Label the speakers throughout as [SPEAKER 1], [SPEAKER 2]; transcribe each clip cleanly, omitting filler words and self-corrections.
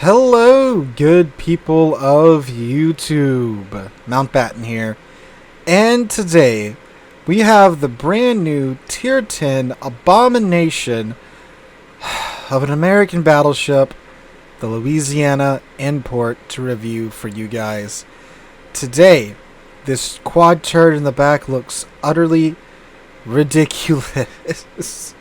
[SPEAKER 1] Hello, good people of YouTube. Mountbatten here. And today, we have the brand new Tier 10 abomination of an American battleship, the Louisiana Import, to review for you guys. Today, this quad turret in the back looks utterly ridiculous.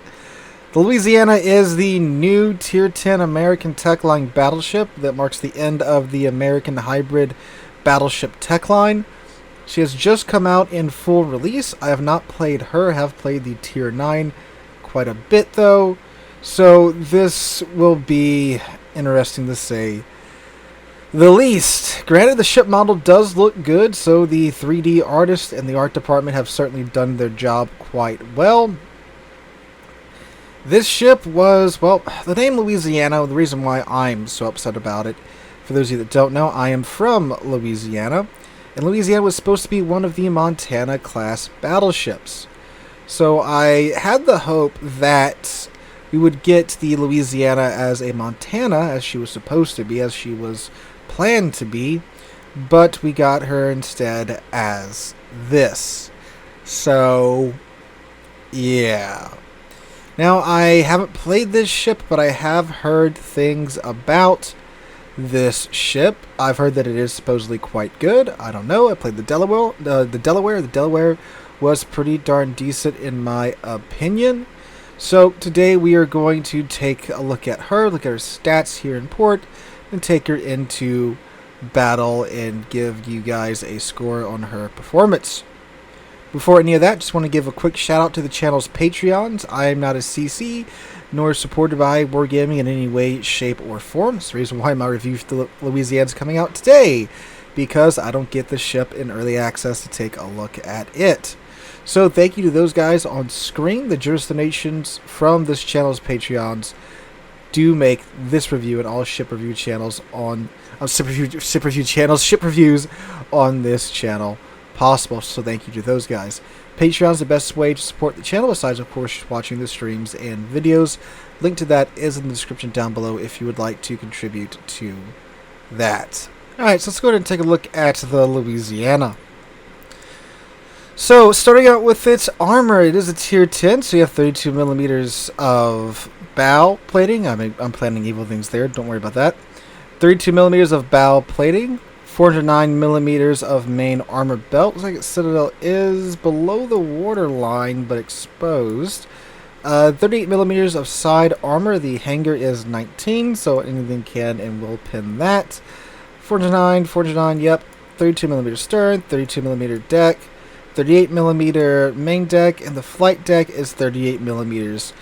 [SPEAKER 1] The Louisiana is the new Tier 10 American tech line battleship that marks the end of the American hybrid battleship tech line. She has just come out in full release. I have not played her, I have played the Tier 9 quite a bit though. So this will be interesting to say the least. Granted, the ship model does look good, so the 3D artist and the art department have certainly done their job quite well. This ship was, well, the name Louisiana, the reason why I'm so upset about it, for those of you that don't know, I am from Louisiana, and Louisiana was supposed to be one of the Montana-class battleships. So I had the hope that we would get the Louisiana as a Montana, as she was supposed to be, as she was planned to be, but we got her instead as this. So, yeah. Now, I haven't played this ship, but I have heard things about this ship. I've heard that it is supposedly quite good. I don't know. I played the Delaware. The Delaware was pretty darn decent in my opinion. So today we are going to take a look at her, look at her stats here in port, and take her into battle and give you guys a score on her performance. Before any of that, just want to give a quick shout out to the channel's Patreons. I am not a CC, nor supported by Wargaming in any way, shape, or form. That's the reason why my review for the Louisiana is coming out today, because I don't get the ship in early access to take a look at it. So thank you to those guys on screen. The generous donations from this channel's Patreons do make this review and all ship review channels on ship reviews on this channel possible, so thank you to those guys. Patreon is the best way to support the channel, besides of course watching the streams and videos. Link to that is in the description down below if you would like to contribute to that. Alright, so let's go ahead and take a look at the Louisiana. So starting out with its armor, it is a tier 10, so you have 32 millimeters of bow plating. I'm planning evil things there, don't worry about that. 32 millimeters of bow plating, 409 millimeters of main armor belt. Looks like its citadel is below the waterline but exposed. 38 millimeters of side armor. The hanger is 19, so anything can and will pin that. 409, yep. 32 millimeter stern, 32 millimeter deck, 38 millimeter main deck, and the flight deck is 38 millimeters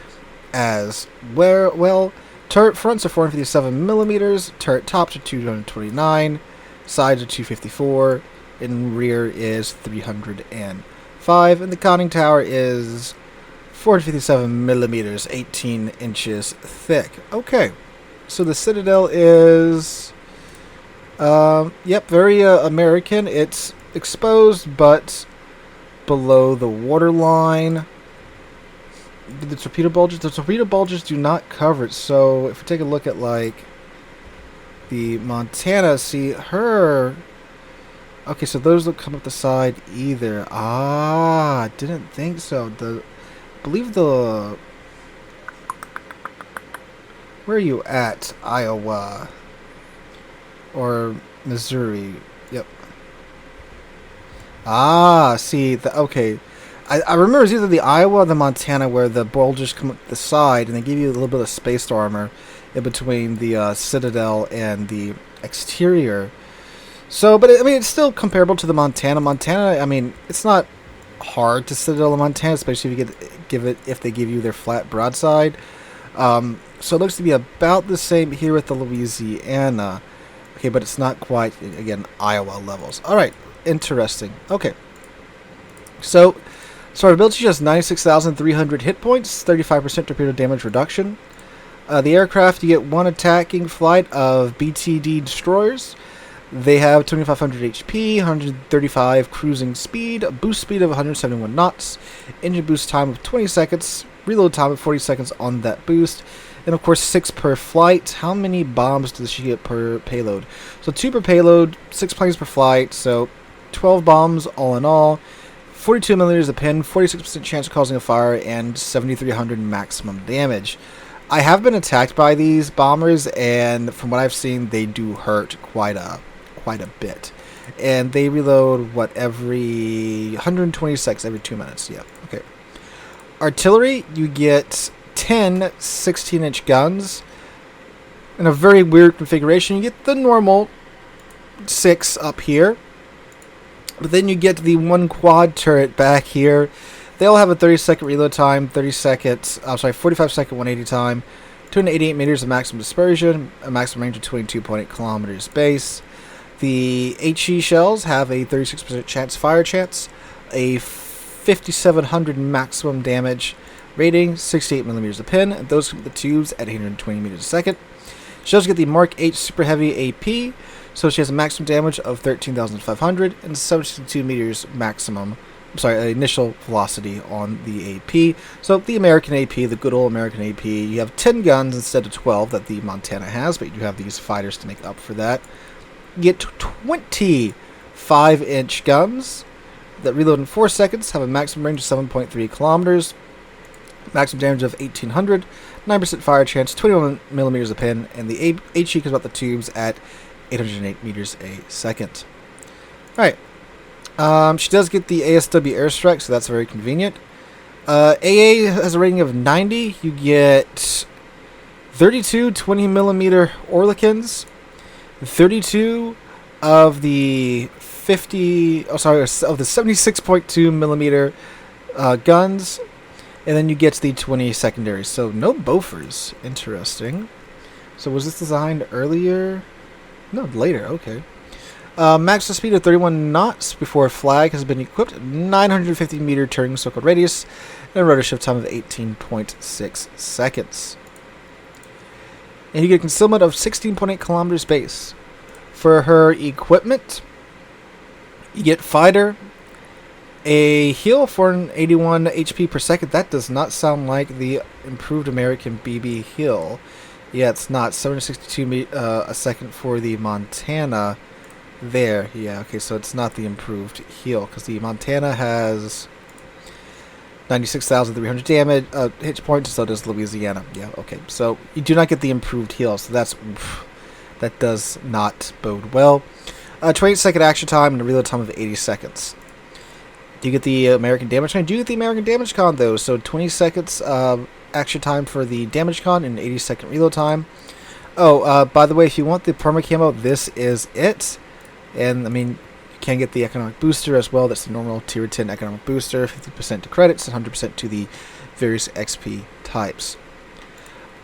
[SPEAKER 1] as well. Turret fronts are 457 millimeters. Turret tops are 229. Sides are 254, and rear is 305, and the conning tower is 457 millimeters, 18 inches thick. Okay, so the citadel is, yep, very American. It's exposed, but below the waterline. The torpedo bulges do not cover it. So if we take a look at like the Montana, see her. Okay, so those don't come up the side either. Ah, didn't think so. I believe the. Where are you at? Iowa or Missouri? Yep. Ah, see the okay. I remember it's either the Iowa or the Montana where the bulges come up the side and they give you a little bit of spaced armor in between the citadel and the exterior. So, but I mean, it's still comparable to the Montana. Montana, I mean, it's not hard to citadel a Montana, especially if you if they give you their flat broadside. So it looks to be about the same here with the Louisiana. Okay, but it's not quite, again, Iowa levels. All right, interesting. Okay, so ability has 96,300 hit points, 35% torpedo damage reduction. The aircraft, you get one attacking flight of BTD destroyers. They have 2,500 HP, 135 cruising speed, a boost speed of 171 knots, engine boost time of 20 seconds, reload time of 40 seconds on that boost, and of course 6 per flight. How many bombs does she get per payload? So 2 per payload, 6 planes per flight, so 12 bombs all in all. 42 millimeters a pin, 46% chance of causing a fire, and 7,300 maximum damage. I have been attacked by these bombers, and from what I've seen, they do hurt quite a bit. And they reload, what, every 120 seconds, every 2 minutes. Yeah, okay. Artillery, you get 10 16-inch guns. In a very weird configuration, you get the normal 6 up here. But then you get the 1 quad turret back here. They all have a 30-second reload time, 45-second 180 time, 288 meters of maximum dispersion, a maximum range of 22.8 kilometers base. The HE shells have a 36% fire chance, a 5,700 maximum damage rating, 68 millimeters a pin, and those come with the tubes at 820 meters a second. She does get the Mark 8 Super Heavy AP, so she has a maximum damage of 13,500 and 72 meters maximum. Initial velocity on the AP. So the American AP, the good old American AP, you have 10 guns instead of 12 that the Montana has, but you have these fighters to make up for that. You get 20 5-inch guns that reload in 4 seconds, have a maximum range of 7.3 kilometers, maximum damage of 1,800, 9% fire chance, 21 millimeters a pin, and the HE comes out the tubes at 808 meters a second. Alright. She does get the ASW airstrike, so that's very convenient. AA has a rating of 90. You get 32 20mm Orlikins, 32 of the 76.2mm guns, and then you get the 20 secondaries. So no Bofors. Interesting. So was this designed earlier? No, later. Okay. Maximum speed of 31 knots before a flag has been equipped, 950 meter turning circle radius, and a rotor shift time of 18.6 seconds. And you get a concealment of 16.8 kilometers base. For her equipment, you get fighter, a heal for an 81 HP per second. That does not sound like the improved American BB heal. Yeah, it's not. 762 a second for the Montana. There, yeah, okay, so it's not the improved heal, because the Montana has 96,300 damage, hit points, so does Louisiana. Yeah, okay, so you do not get the improved heal, so that does not bode well. 28-second action time and a reload time of 80 seconds. Do you get the American damage con? Do you get the American damage con, though? So 20 seconds action time for the damage con and 80-second reload time. Oh, by the way, if you want the perma camo, this is it. And, I mean, you can get the economic booster as well. That's the normal tier 10 economic booster. 50% to credits and 100% to the various XP types.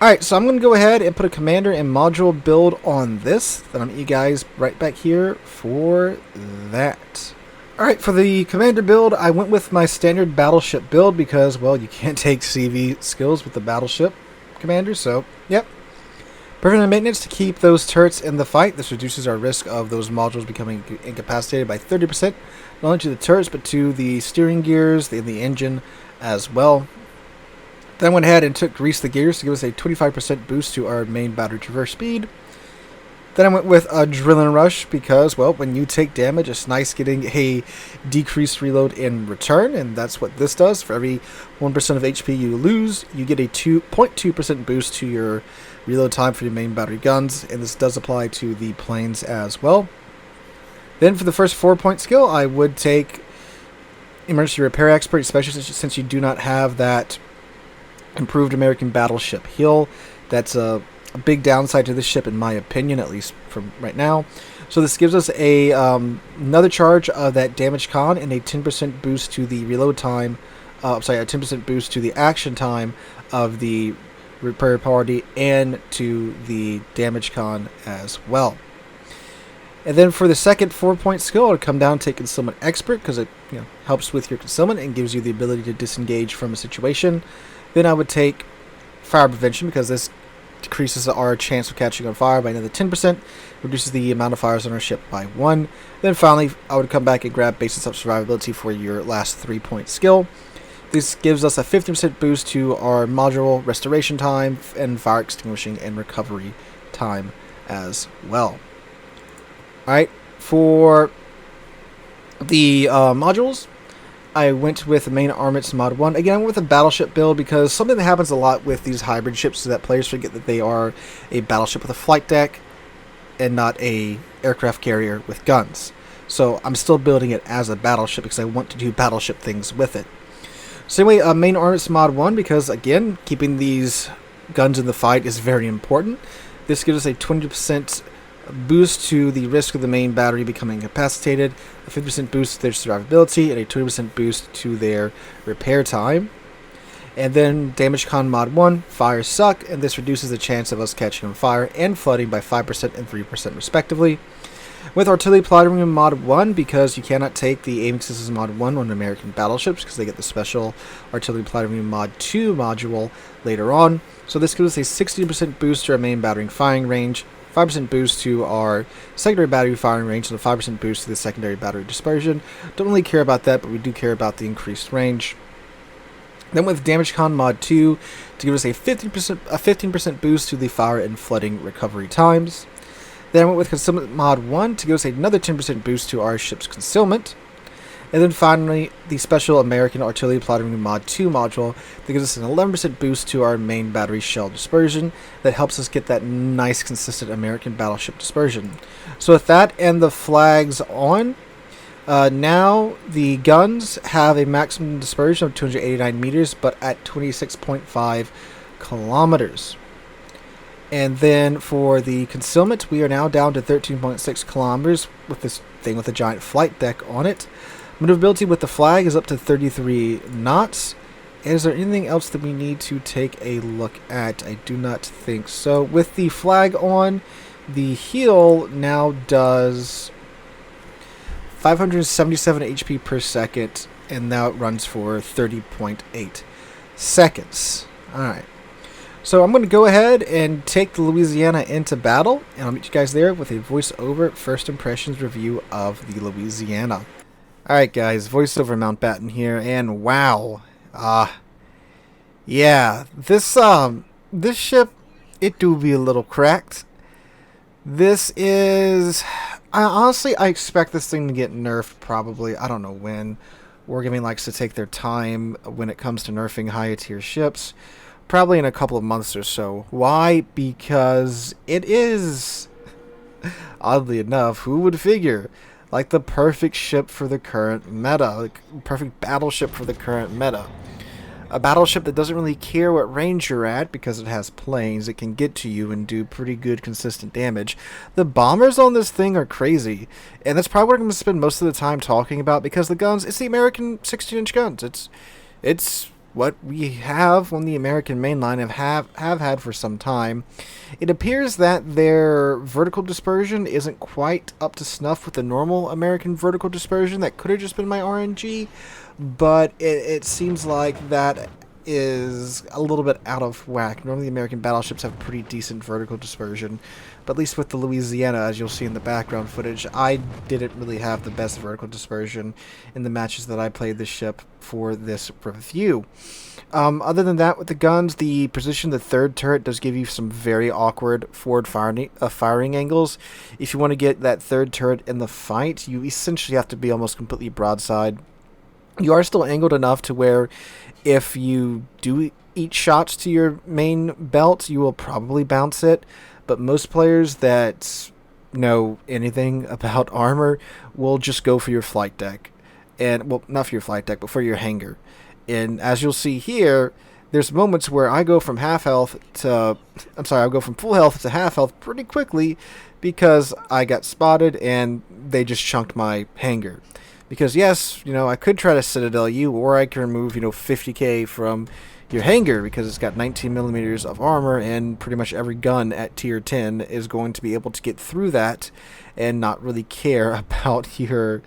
[SPEAKER 1] Alright, so I'm going to go ahead and put a commander and module build on this. Then I'll meet you guys right back here for that. Alright, for the commander build, I went with my standard battleship build because, well, you can't take CV skills with the battleship commander, so, yep. Preventive maintenance to keep those turrets in the fight. This reduces our risk of those modules becoming incapacitated by 30%, not only to the turrets, but to the steering gears and the engine as well. Then I went ahead and greased the gears to give us a 25% boost to our main battery traverse speed. Then I went with Adrenaline Rush because, well, when you take damage, it's nice getting a decreased reload in return, and that's what this does. For every 1% of HP you lose, you get a 2.2% boost to your reload time for your main battery guns, and this does apply to the planes as well. Then for the first 4-point skill, I would take Emergency Repair Expert, especially since you do not have that improved American battleship heal. That's a big downside to this ship, in my opinion, at least from right now. So this gives us a another charge of that damage con and a 10% boost to the reload time. A 10% boost to the action time of the repair party and to the damage con as well. And then for the second 4-point skill, it'll come down to Concealment Expert because it helps with your concealment and gives you the ability to disengage from a situation. Then I would take Fire Prevention because this decreases our chance of catching on fire by another 10%, reduces the amount of fires on our ship by 1. Then finally, I would come back and grab Basis of Survivability for your last 3-point skill. This gives us a 50% boost to our module restoration time and fire extinguishing and recovery time as well. Alright, for the modules, I went with the main armaments mod 1. Again, I went with a battleship build because something that happens a lot with these hybrid ships is that players forget that they are a battleship with a flight deck and not a aircraft carrier with guns. So I'm still building it as a battleship because I want to do battleship things with it. So anyway, main armaments mod 1 because, again, keeping these guns in the fight is very important. This gives us a 20% boost to the risk of the main battery becoming incapacitated, a 50% boost to their survivability, and a 20% boost to their repair time. And then Damage Con mod 1, Fire Suck, and this reduces the chance of us catching on fire and flooding by 5% and 3% respectively. With Artillery Platinum mod 1, because you cannot take the Aiming Systems mod 1 on American battleships because they get the special Artillery Platinum mod 2 module later on. So this gives us a 16% boost to our main battery firing range, 5% boost to our secondary battery firing range, and a 5% boost to the secondary battery dispersion. Don't really care about that, but we do care about the increased range. Then with Damage Con mod 2 to give us a 15% boost to the fire and flooding recovery times. Then I went with Concealment mod 1 to give us another 10% boost to our ship's concealment. And then finally, the special American Artillery Platinum mod 2 module that gives us an 11% boost to our main battery shell dispersion that helps us get that nice consistent American battleship dispersion. So with that and the flags on, now the guns have a maximum dispersion of 289 meters, but at 26.5 kilometers. And then for the concealment, we are now down to 13.6 kilometers with this thing with a giant flight deck on it. Maneuverability with the flag is up to 33 knots. And is there anything else that we need to take a look at? I do not think so. With the flag on, the heal now does 577 HP per second, and now it runs for 30.8 seconds. Alright. So I'm going to go ahead and take the Louisiana into battle, and I'll meet you guys there with a voiceover first impressions review of the Louisiana. Alright guys, voiceover Mountbatten here, and wow. Yeah, this ship, it do be a little cracked. This is... I expect this thing to get nerfed probably, I don't know when. Wargaming likes to take their time when it comes to nerfing higher tier ships. Probably in a couple of months or so. Why? Because it is, oddly enough, who would figure, like the perfect ship for the current meta. Like, perfect battleship for the current meta. A battleship that doesn't really care what range you're at because it has planes. It can get to you and do pretty good consistent damage. The bombers on this thing are crazy. And that's probably what I'm going to spend most of the time talking about because the guns, it's the American 16-inch guns. It's what we have on the American mainline have had for some time. It appears that their vertical dispersion isn't quite up to snuff with the normal American vertical dispersion. That could have just been my RNG, but it seems like that is a little bit out of whack. Normally American battleships have pretty decent vertical dispersion, but at least with the Louisiana, as you'll see in the background footage, I didn't really have the best vertical dispersion in the matches that I played this ship for this review. Other than that, with the guns, the position, the third turret does give you some very awkward forward firing angles. If you want to get that third turret in the fight, you essentially have to be almost completely broadside. You are still angled enough to where if you do eat shots to your main belt, you will probably bounce it. But most players that know anything about armor will just go for your flight deck. And, well, not for your flight deck, but for your hangar. And as you'll see here, there's moments where I go from half health to... I'll go from full health to half health pretty quickly because I got spotted and they just chunked my hangar. Because, yes, I could try to Citadel you, or I can remove, 50k from your hangar because it's got 19 millimeters of armor, and pretty much every gun at tier 10 is going to be able to get through that and not really care about your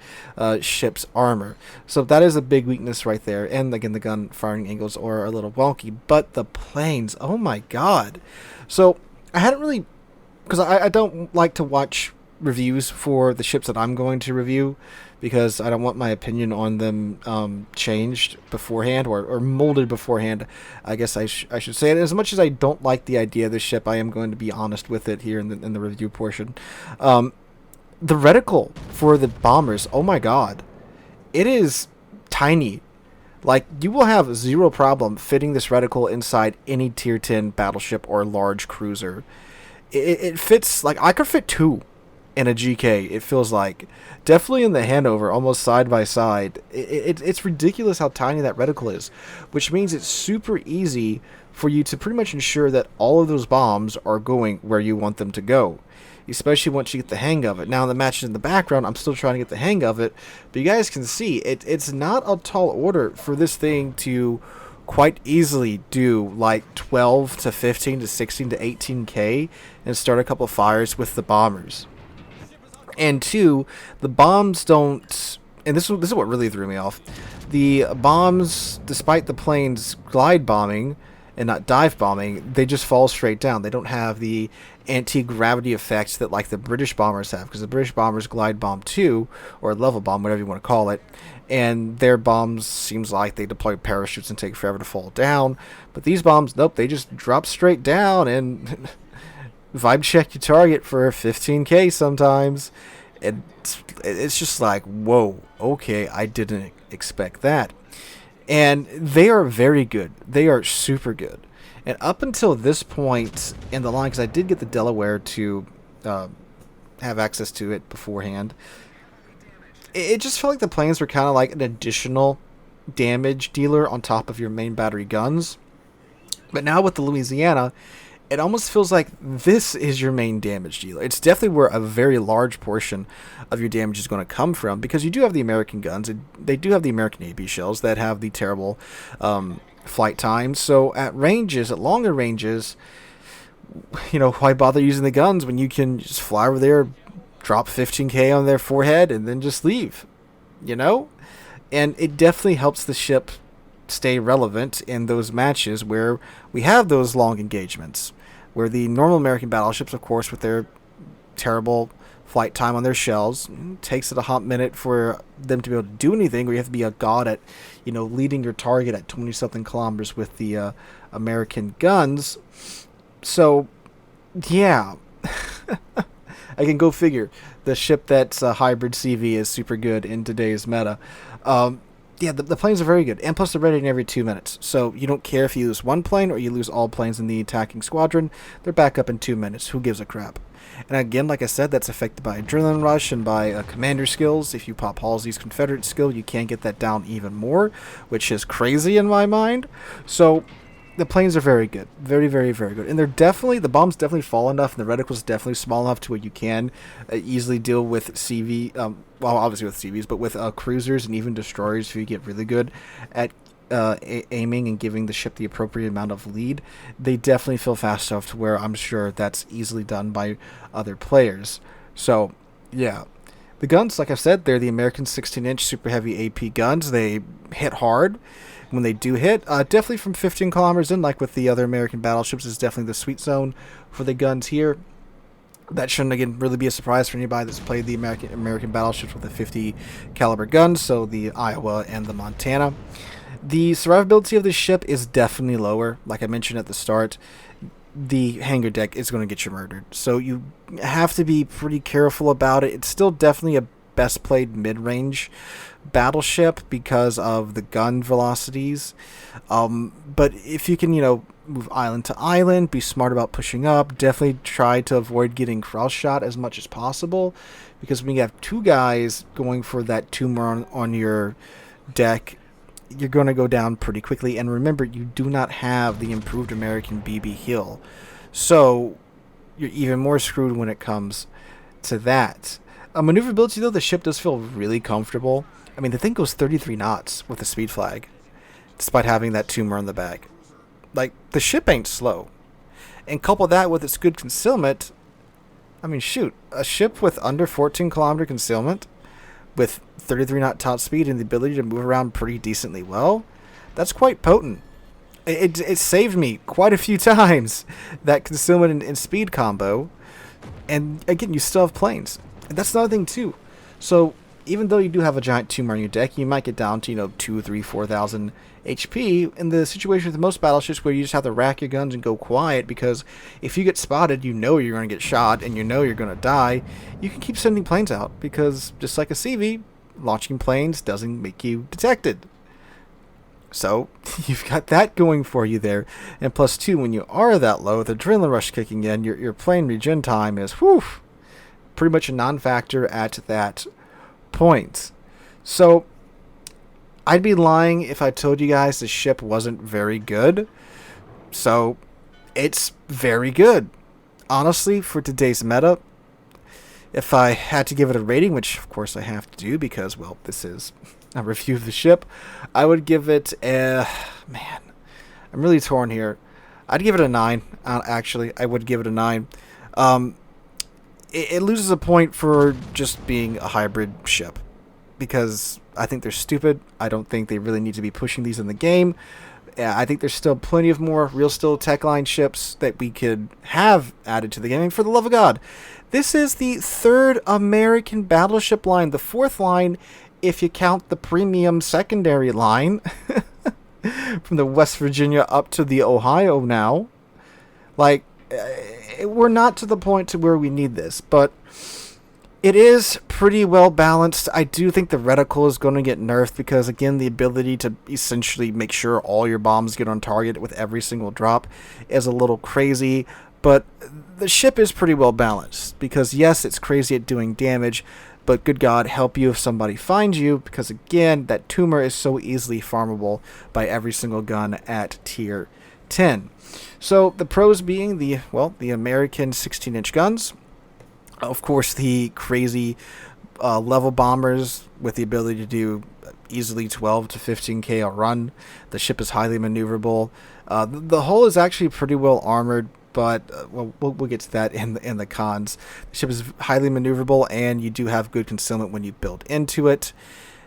[SPEAKER 1] ship's armor. So that is a big weakness right there. And, again, the gun firing angles are a little wonky. But the planes, oh my god. So I hadn't really... Because I don't like to watch reviews for the ships that I'm going to review, because I don't want my opinion on them changed beforehand, or molded beforehand. I guess I should say it. As much as I don't like the idea of the ship, I am going to be honest with it here in the review portion. The reticle for the bombers, oh my god, it is tiny. Like, you will have zero problem fitting this reticle inside any tier 10 battleship or large cruiser. It fits, like, I could fit 2 in a GK, it feels like. Definitely in the Hanover, almost side by side. It's ridiculous how tiny that reticle is, which means it's super easy for you to pretty much ensure that all of those bombs are going where you want them to go, especially once you get the hang of it. Now, the matches in the background, I'm still trying to get the hang of it, but you guys can see it's not a tall order for this thing to quite easily do like 12 to 15 to 16 to 18k and start a couple fires with the bombers. And 2, the bombs don't, and this is what really threw me off, the bombs, despite the planes glide bombing and not dive bombing, they just fall straight down. They don't have the anti-gravity effects that like the British bombers have, because the British bombers glide bomb too, or level bomb, whatever you want to call it, and their bombs seems like they deploy parachutes and take forever to fall down. But these bombs, nope, they just drop straight down and vibe check your target for 15k sometimes. It's just like, whoa, okay, I didn't expect that. And they are very good. They are super good. And up until this point in the line, because I did get the Delaware to have access to it beforehand, it just felt like the planes were kind of like an additional damage dealer on top of your main battery guns. But now with the Louisiana, it almost feels like this is your main damage dealer. It's definitely where a very large portion of your damage is going to come from, because you do have the American guns, and they do have the American AB shells that have the terrible flight times. So at ranges, at longer ranges, you know, why bother using the guns when you can just fly over there, drop 15k on their forehead, and then just leave, you know? And it definitely helps the ship stay relevant in those matches where we have those long engagements, where the normal American battleships, of course, with their terrible flight time on their shells, takes it a hot minute for them to be able to do anything, or you have to be a god at, you know, leading your target at 20-something kilometers with the American guns. So, yeah. I can go figure. The ship that's a hybrid CV is super good in today's meta. Yeah, the planes are very good, and plus they're ready every 2 minutes. So you don't care if you lose one plane or you lose all planes in the attacking squadron. They're back up in 2 minutes. Who gives a crap? And again, like I said, that's affected by Adrenaline Rush and by commander skills. If you pop Halsey's Confederate skill, you can get that down even more, which is crazy in my mind. So the planes are very good. Very, very, very good. And they're definitely, the bombs definitely fall enough, and the reticle's definitely small enough to where you can easily deal with CV, well, obviously with CVs, but with cruisers and even destroyers if you get really good at aiming and giving the ship the appropriate amount of lead. They definitely feel fast enough to where I'm sure that's easily done by other players. So, yeah. The guns, like I said, they're the American 16-inch super heavy AP guns. They hit hard when they do hit. Definitely from 15 kilometers in, like with the other American battleships, is definitely the sweet zone for the guns here. That shouldn't, again, really be a surprise for anybody that's played the American battleships with the 50 caliber guns, so the Iowa and the Montana. The survivability of this ship is definitely lower. Like I mentioned at the start, the hangar deck is going to get you murdered. So you have to be pretty careful about it. It's still definitely a best played mid-range battleship because of the gun velocities. But if you can, you know, move island to island, be smart about pushing up, definitely try to avoid getting cross-shot as much as possible, because when you have two guys going for that tumor on your deck, you're going to go down pretty quickly. And remember, you do not have the improved American BB heal, so you're even more screwed when it comes to that. Maneuverability, though, the ship does feel really comfortable. I mean, the thing goes 33 knots with the speed flag, despite having that tumor on the back. Like, the ship ain't slow. And couple that with its good concealment, I mean, shoot, a ship with under 14 kilometer concealment, with 33 knot top speed and the ability to move around pretty decently well, that's quite potent. It saved me quite a few times, that concealment and speed combo. And again, you still have planes. That's another thing too. So even though you do have a giant tumor on your deck, you might get down to 2, 3, 4,000 HP. In the situation with most battleships, where you just have to rack your guns and go quiet, because if you get spotted, you know you're going to get shot and you know you're going to die. You can keep sending planes out, because just like a CV, launching planes doesn't make you detected. So you've got that going for you there. And plus 2, when you are that low, with adrenaline rush kicking in, your plane regen time is pretty much a non-factor at that point. So I'd be lying if I told you guys the ship wasn't very good. So it's very good. Honestly, for today's meta, if I had to give it a rating, which of course I have to do because, well, this is a review of the ship, I would give it a... Man, I'm really torn here. I'd give it a 9, actually. I would give it a 9. It loses a point for just being a hybrid ship, because I think they're stupid. I don't think they really need to be pushing these in the game. I think there's still plenty of more real steel tech line ships that we could have added to the game. I mean, for the love of God, this is the 3rd American battleship line, the 4th line if you count the premium secondary line from the West Virginia up to the Ohio now. Like, we're not to the point to where we need this, but it is pretty well balanced. I do think the reticle is going to get nerfed because, again, the ability to essentially make sure all your bombs get on target with every single drop is a little crazy. But the ship is pretty well balanced because, yes, it's crazy at doing damage, but good God, help you if somebody finds you, because, again, that tumor is so easily farmable by every single gun at tier 10. So the pros being the American 16-inch guns, of course the crazy level bombers with the ability to do easily 12 to 15k a run. The ship is highly maneuverable. The hull is actually pretty well armored, but we'll get to that in the cons. The ship is highly maneuverable, and you do have good concealment when you build into it.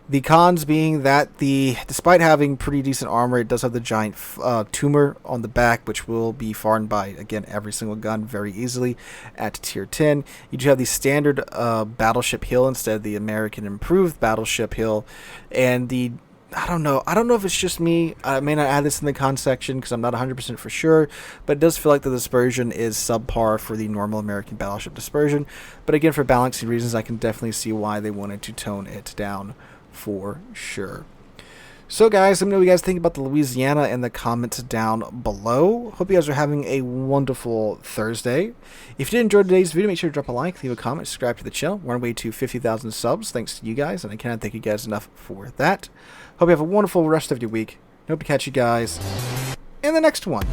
[SPEAKER 1] The cons being that despite having pretty decent armor, it does have the giant tumor on the back, which will be farmed by, again, every single gun very easily at tier 10. You do have the standard battleship hill instead of the American improved battleship hill, and I don't know if it's just me. I may not add this in the con section because I'm not 100% for sure, but it does feel like the dispersion is subpar for the normal American battleship dispersion. But again, for balancing reasons, I can definitely see why they wanted to tone it down for sure. So guys, let me know what you guys think about the Louisiana in the comments down below. Hope you guys are having a wonderful Thursday. If you did enjoy today's video, make sure to drop a like, leave a comment, subscribe to the channel. We're on our way to 50,000 subs, thanks to you guys, and I cannot thank you guys enough for that. Hope you have a wonderful rest of your week. Hope to catch you guys in the next one.